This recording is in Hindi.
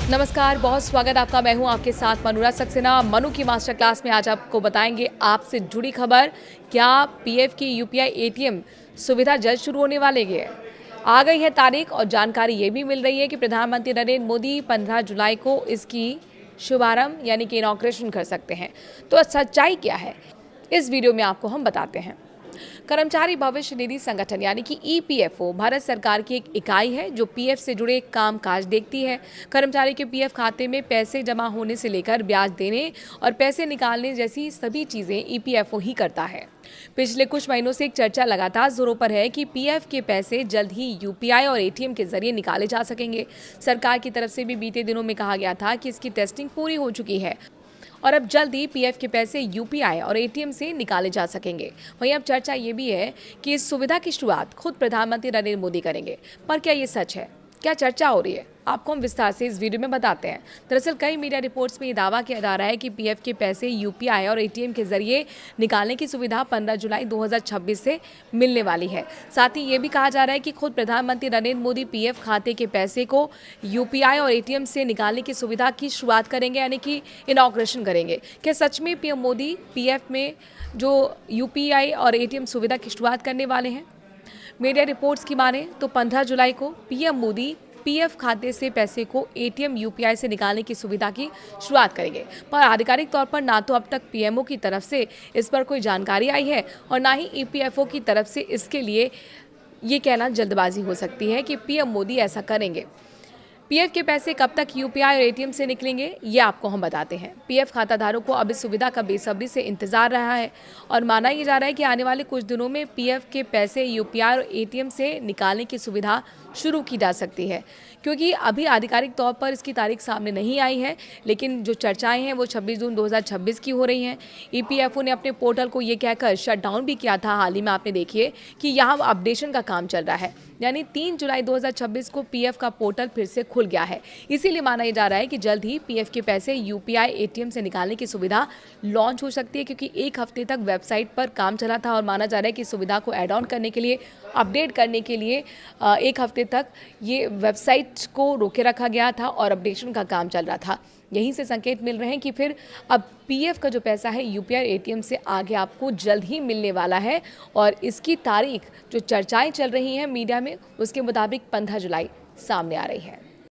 नमस्कार, बहुत स्वागत आपका। मैं हूं आपके साथ मनुरा सक्सेना। मनु की मास्टर क्लास में आज आपको बताएंगे आपसे जुड़ी खबर। क्या पीएफ की यूपीआई एटीएम सुविधा जल्द शुरू होने वाली है? आ गई है तारीख और जानकारी ये भी मिल रही है कि प्रधानमंत्री नरेंद्र मोदी 15 जुलाई को इसकी शुभारंभ यानी कि इनॉग्रेशन कर सकते हैं। तो सच्चाई क्या है, इस वीडियो में आपको हम बताते हैं। कर्मचारी भविष्य निधि संगठन यानी कि ईपीएफओ भारत सरकार की एक इकाई है जो पीएफ से जुड़े काम काज देखती है। कर्मचारी के पीएफ खाते में पैसे जमा होने से लेकर ब्याज देने और पैसे निकालने जैसी सभी चीजें ईपीएफओ ही करता है। पिछले कुछ महीनों से एक चर्चा लगातार जोरों पर है कि पीएफ के पैसे जल्द ही यूपीआई और एटीएम के जरिए निकाले जा सकेंगे। सरकार की तरफ से भी बीते दिनों में कहा गया था कि इसकी टेस्टिंग पूरी हो चुकी है और अब जल्द ही पीएफ के पैसे यूपीआई और एटीएम से निकाले जा सकेंगे। वहीं अब चर्चा ये भी है कि इस सुविधा की शुरुआत खुद प्रधानमंत्री नरेंद्र मोदी करेंगे। पर क्या ये सच है? क्या चर्चा हो रही है? आपको हम विस्तार से इस वीडियो में बताते हैं। दरअसल कई मीडिया रिपोर्ट्स में ये दावा किया जा रहा है कि पीएफ के पैसे यूपीआई और एटीएम के जरिए निकालने की सुविधा 15 जुलाई 2026 से मिलने वाली है। साथ ही ये भी कहा जा रहा है कि खुद प्रधानमंत्री नरेंद्र मोदी पीएफ खाते के पैसे को यूपीआई और एटीएम से निकालने की सुविधा की शुरुआत करेंगे यानी कि इनॉग्रेशन करेंगे। क्या सच में पीएम मोदी पीएफ में जो यूपीआई और एटीएम सुविधा की शुरुआत करने वाले हैं? मीडिया रिपोर्ट्स की माने तो 15 जुलाई को पीएम मोदी पीएफ खाते से पैसे को एटीएम यूपीआई से निकालने की सुविधा की शुरुआत करेंगे। पर आधिकारिक तौर पर ना तो अब तक पीएमओ की तरफ से इस पर कोई जानकारी आई है और ना ही ईपीएफओ की तरफ से इसके लिए ये कहना जल्दबाजी हो सकती है कि पीएम मोदी ऐसा करेंगे। पीएफ के पैसे कब तक यूपीआई और एटीएम से निकलेंगे, ये आपको हम बताते हैं। पीएफ खाताधारकों को अब इस सुविधा का बेसब्री से इंतजार रहा है और माना ये जा रहा है कि आने वाले कुछ दिनों में पीएफ के पैसे यूपीआई और एटीएम से निकालने की सुविधा शुरू की जा सकती है। क्योंकि अभी आधिकारिक तौर पर इसकी तारीख सामने नहीं आई है, लेकिन जो चर्चाएं हैं वो 26 जून 2026 की हो रही हैं। ईपीएफओ ने अपने पोर्टल को ये कहकर शट डाउन भी किया था हाल ही में, आपने देखिए कि यहाँ अपडेशन का काम चल रहा है। यानी 3 जुलाई 2026 को पीएफ का पोर्टल फिर से खुल गया है। इसीलिए माना जा रहा है कि जल्द ही पीएफ के पैसे यूपीआई एटीएम से निकालने की सुविधा लॉन्च हो सकती है, क्योंकि एक हफ्ते तक वेबसाइट पर काम चला था और माना जा रहा है कि सुविधा को ऐड ऑन करने के लिए, अपडेट करने के लिए एक हफ्ते तक ये वेबसाइट को रोके रखा गया था और अपडेशन का काम चल रहा था। यहीं से संकेत मिल रहे हैं कि फिर अब पीएफ का जो पैसा है यूपीआई एटीएम से आगे आपको जल्द ही मिलने वाला है और इसकी तारीख जो चर्चाएं चल रही हैं मीडिया में उसके मुताबिक 15 जुलाई सामने आ रही है।